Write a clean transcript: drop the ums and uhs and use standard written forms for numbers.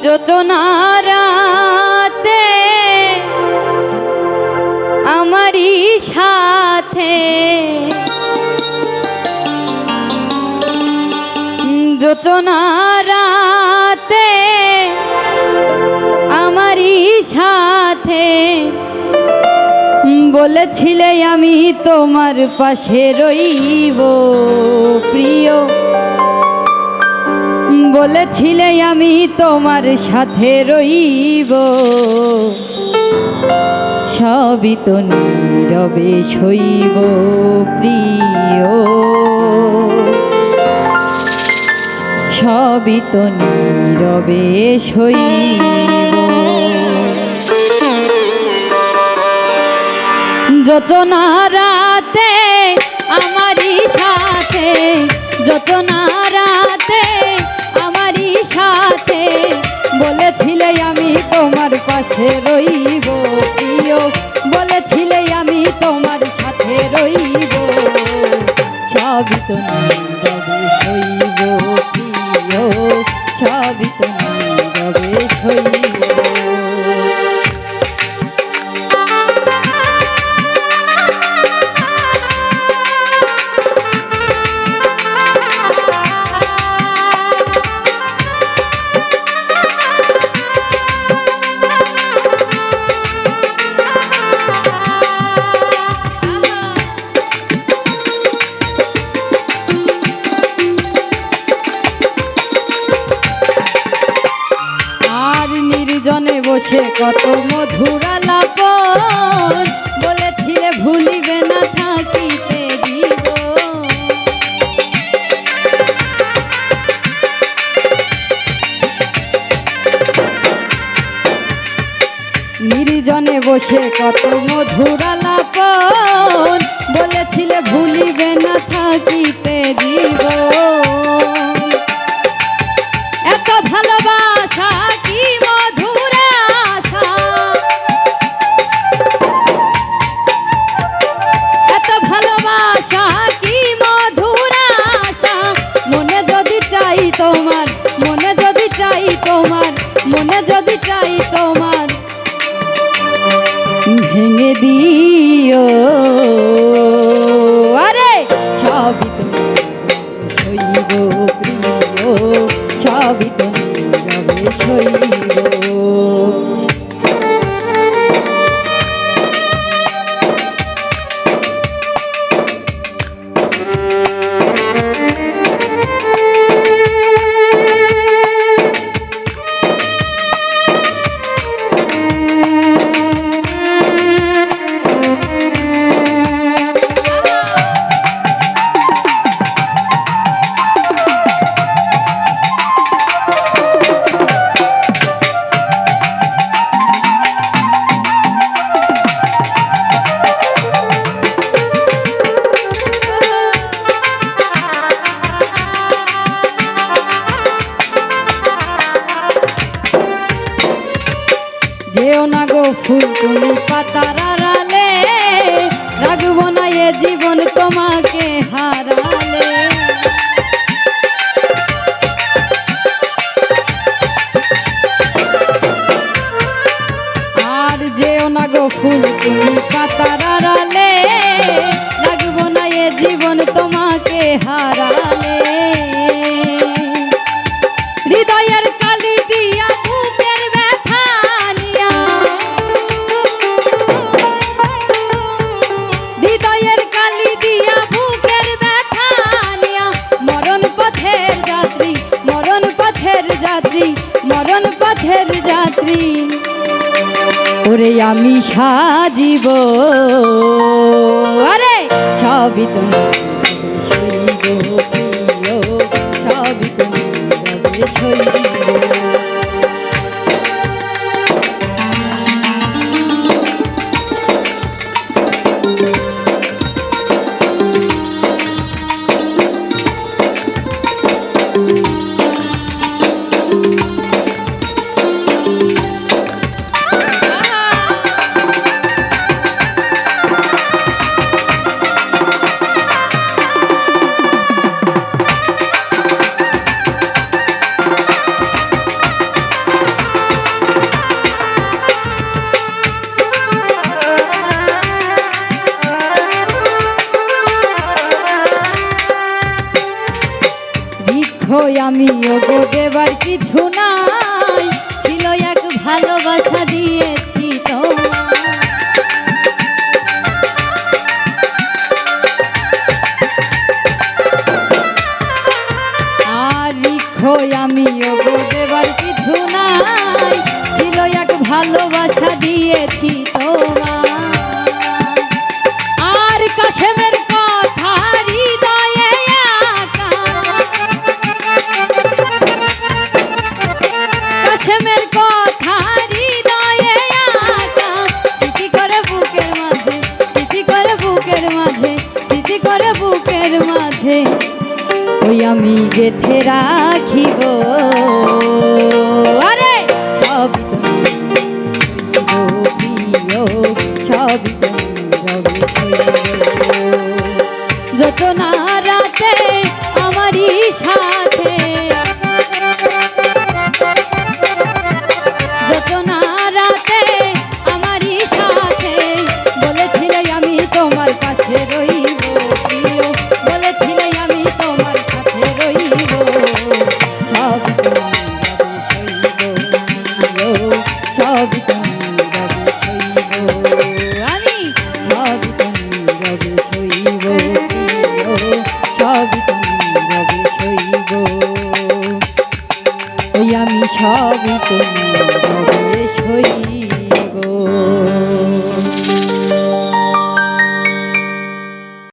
যোচনারাতে আমারই সাথে যোচনারাতে আমারই সাথে বলেছিলে আমি তোমার পাশে রইব প্রিয়, বলেছিলে আমি তোমার সাথে রইব, সবই তো নীরবে সইব প্রিয়, সবই তো নীরবে সইব। যোচনারাতে আমারই সাথে, যোচনারাতে আমারই সাথে বলেছিলে আমি তোমার পাশে রইব প্রিয়, বলেছিলে আমি তোমার সাথে রইব, সবই তো নীরবে সইব প্রিয়, সবই তো নীরবে সইব। জনে বসে কত মধুর আলাপন বলেছিলে ভুলিবে না থাকিতে দিব, নির্জনে বসে কত মধুর আলাপন বলেছিলে ভুলিবে না থাকিতে দিব, এত ভালোবাসা কি মধুর আশা, এত ভালোবাসা কি মধুর আশা, মনে যদি চাই তোমার, মনে যদি চাই তোমার, মনে যদি চাই তোমার ভেঙে দিও, আরে সবই তো সইব প্রিয়, সবই তো নীরবে সইব। যেও না গো ফুল তুমি পাতার আড়ালে, রাখবো না এ জীবন তোমাকে হারালে, আর যেও না গো ফুল তুমি পাতার আড়ালে, রাখবো না এ জীবন তোমাকে হারালে, হৃদয়ের কালি দিয়া বুকের ব্যথা নিয়া, হৃদয়ের কালি দিয়া বুকের ব্যথা নিয়া, মরণ পথের যাত্রী, মরণ পথের যাত্রী, মরণ পথের যাত্রী ওরে আমি সাজিব, আরে সবই তো সইব প্রিয়, সবই তো সইব। আমি ওগো দেবার কিছু নাই, ছিল এক ভালোবাসা দিয়েছি তোমায়। আর লিখো আমি ওগো দেবার কিছু নাই, ছিল এক ভালোবাসা দিয়েছি তোমায়। আর কাশেমের কথা হৃদয়ে আঁকা, কাশেমের কথা হৃদয়ে আঁকা, স্মৃতি করে বুকের মাঝে, স্মৃতি করে বুকের মাঝে, স্মৃতি করে বুকের মাঝে, ওই আমি গেথে রাখিব।